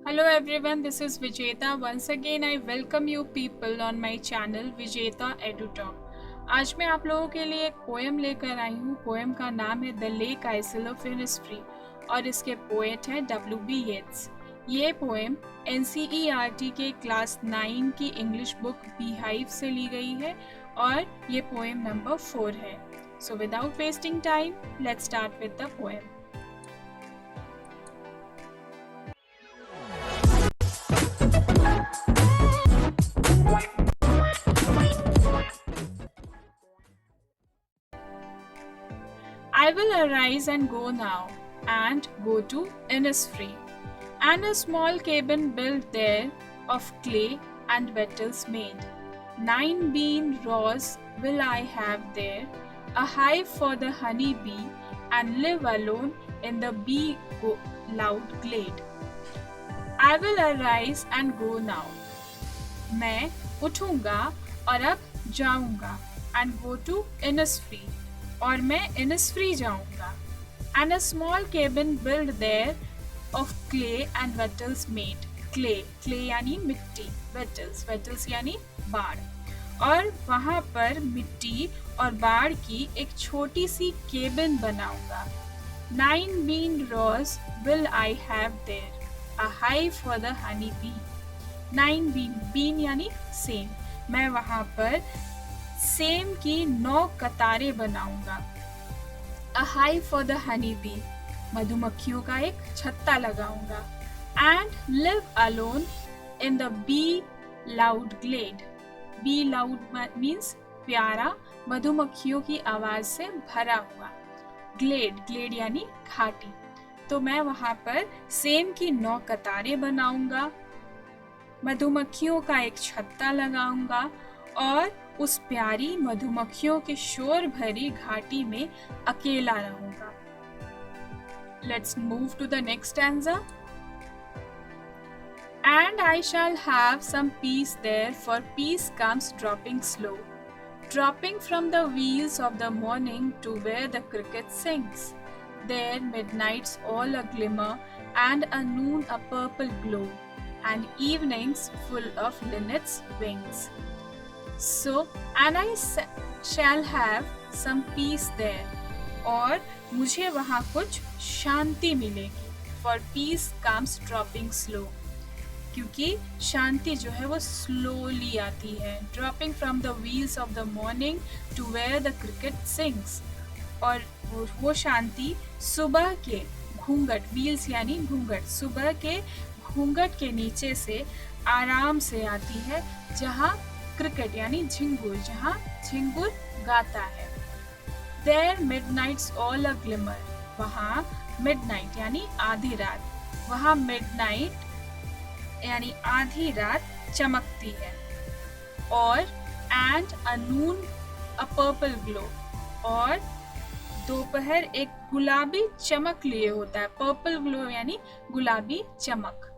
Hello everyone, this is Vijeta. Once again I welcome you people on my channel Vijeta EduTalk. आज मैं आप लोगों के लिए एक पोएम लेकर आई हूँ। पोएम का नाम है the lake isle of Innisfree और इसके पोएट हैं W.B. येट्स। ये पोएम NCERT के क्लास 9 की इंग्लिश बुक बीहाइव से ली गई है और ये पोएम नंबर 4 है। So without wasting time let's start with the poem. I will arise and go now, and go to Innisfree, and a small cabin built there of clay and wattles made. 9 bean rows will I have there, a hive for the honey bee, and live alone in the bee loud glade. I will arise and go now. मैं उठूंगा और अब जाऊंगा and go to Innisfree. और मैं Innisfree जाऊंगा। And a small cabin build there of clay and wattles made. Clay यानी मिट्टी, वेटल्स यानी बाड़, और वहां पर मिट्टी और बाड़ की एक छोटी सी केबिन बनाऊंगा। 9 bean rows will I have there, a hive for the honey bee. 9 bean यानी सेम, मैं वहां पर सेम की 9 कतारें बनाऊंगा। A hive for the honey bee, मधुमक्खियों का एक छत्ता लगाऊंगा। And live alone in the bee loud glade. Bee loud means प्यारा, मधुमक्खियों की आवाज से भरा हुआ। ग्लेड यानी घाटी। तो मैं वहां पर सेम की 9 कतारें बनाऊंगा, मधुमक्खियों का एक छत्ता लगाऊंगा और उस प्यारी मधुमक्खियों के शोर भरी घाटी में अकेला रहूंगा। Let's move to the next stanza. And I shall have some peace there, for peace comes dropping slow, dropping from the wheels of the morning to where the cricket sings. There midnights all a glimmer, and a noon a purple glow, and evenings full of linnets' wings. So, and I shall have some peace there. और मुझे वहाँ कुछ शांति मिलेगी। For peace comes dropping slow. क्योंकि शांति जो है वो slowly आती है। Dropping from the wheels of the morning to where the cricket sings. और वो शांति सुबह के घूंघट, wheels यानी घूंघट, सुबह के घूंघट के नीचे से आराम से आती है, जहाँ क्रिकेट यानी झिंगुर, जहाँ झिंगुर गाता है। There midnights all a glimmer, वहाँ midnight यानी आधी रात, वहाँ midnight यानी आधी रात चमकती है। और and a noon a purple glow, और दोपहर एक गुलाबी चमक लिए होता है। पर्पल ग्लो यानी गुलाबी चमक।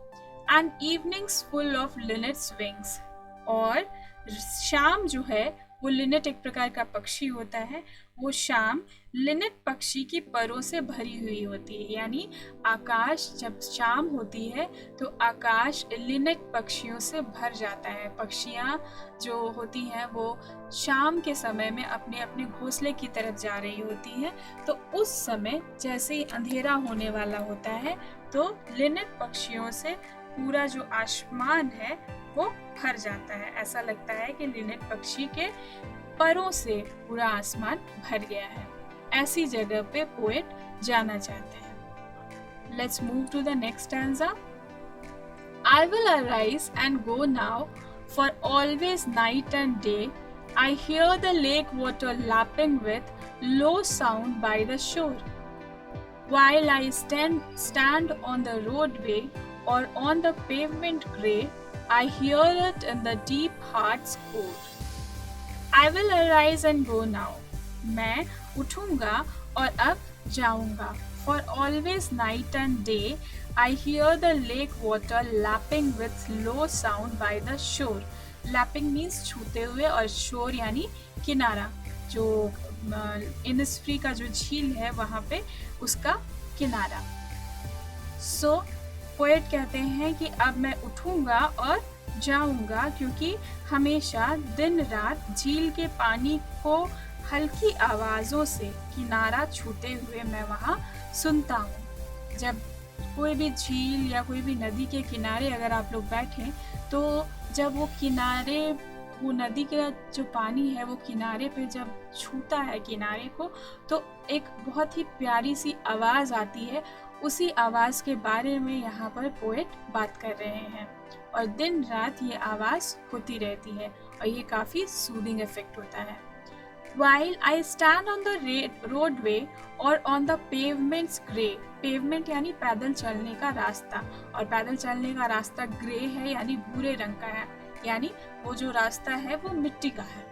And evenings full of linnets wings, और शाम जो है वो लिनेट एक प्रकार का पक्षी होता है, वो शाम लिनेट पक्षी की परों से भरी हुई होती है। यानी आकाश जब शाम होती है तो आकाश लिनेट पक्षियों से भर जाता है। पक्षियाँ जो होती हैं वो शाम के समय में अपने अपने घोंसले की तरफ जा रही होती हैं, तो उस समय जैसे ही अंधेरा होने वाला होता है तो लिनेट पक्षियों से पूरा जो आसमान है वो भर जाता है। ऐसा लगता है कि लिनेट पक्षी के परों से पूरा आसमान भर गया है। ऐसी जगह पे पोएट जाना चाहते हैं। Let's move to the next stanza. I will arise and go now, for always night and day I hear the lake water lapping with low sound by the shore. While I stand on the roadway or on the pavement grey, I hear it in the deep heart's core. I will arise and go now. मैं उठूंगा और अब जाऊंगा। For always night and day, I hear the lake water lapping with low sound by the shore. Lapping means छूते हुए, और shore यानी किनारा। जो इनिस्फ्री का जो झील है वहाँ पे उसका किनारा। So पोएट कहते हैं कि अब मैं उठूंगा और जाऊंगा, क्योंकि हमेशा दिन रात झील के पानी को हल्की आवाज़ों से किनारा छूते हुए मैं वहाँ सुनता हूँ। जब कोई भी झील या कोई भी नदी के किनारे अगर आप लोग बैठें, तो जब वो नदी का जो पानी है वो किनारे पे जब छूता है किनारे को, तो एक बहुत ही प्यारी सी आवाज़ आती है। उसी आवाज़ के बारे में यहाँ पर पोएट बात कर रहे हैं, और दिन रात ये आवाज़ होती रहती है और ये काफ़ी सूदिंग इफेक्ट होता है। While I stand on the roadway or on the pavement's gray, pavement यानी पैदल चलने का रास्ता, और पैदल चलने का रास्ता ग्रे है यानी भूरे रंग का है, यानी वो जो रास्ता है वो मिट्टी का है।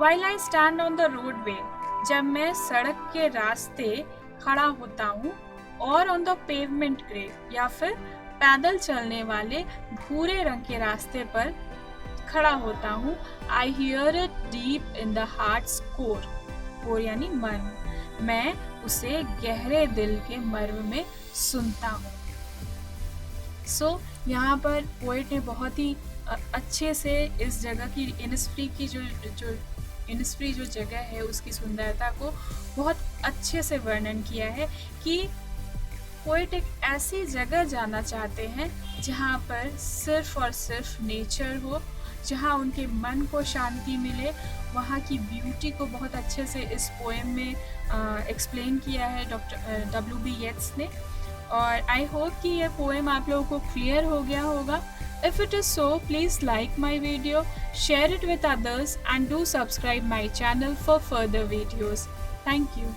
While I stand on the roadway, जब मैं सड़क के रास्ते खड़ा होता हूँ, और on the pavement gray या फिर पैदल चलने वाले भूरे रंग के रास्ते पर खड़ा होता हूँ, I hear it deep in the heart's core, core यानी मर्म, मैं उसे गहरे दिल के मर्म में सुनता हूँ। यहाँ पर पोएट ने बहुत ही अच्छे से इस जगह की इनिस्फ्री जो जगह है उसकी सुंदरता को बहुत अच्छे से वर्णन किया है कि पोएट एक ऐसी जगह जाना चाहते हैं जहाँ पर सिर्फ और सिर्फ नेचर हो, जहाँ उनके मन को शांति मिले। वहाँ की ब्यूटी को बहुत अच्छे से इस पोएम में एक्सप्लेन किया है डॉक्टर W.B. येट्स ने, और आई होप कि ये पोएम आप लोगों को क्लियर हो गया होगा। If it is so, please like my video, share it with others and do subscribe my channel for further videos. Thank you.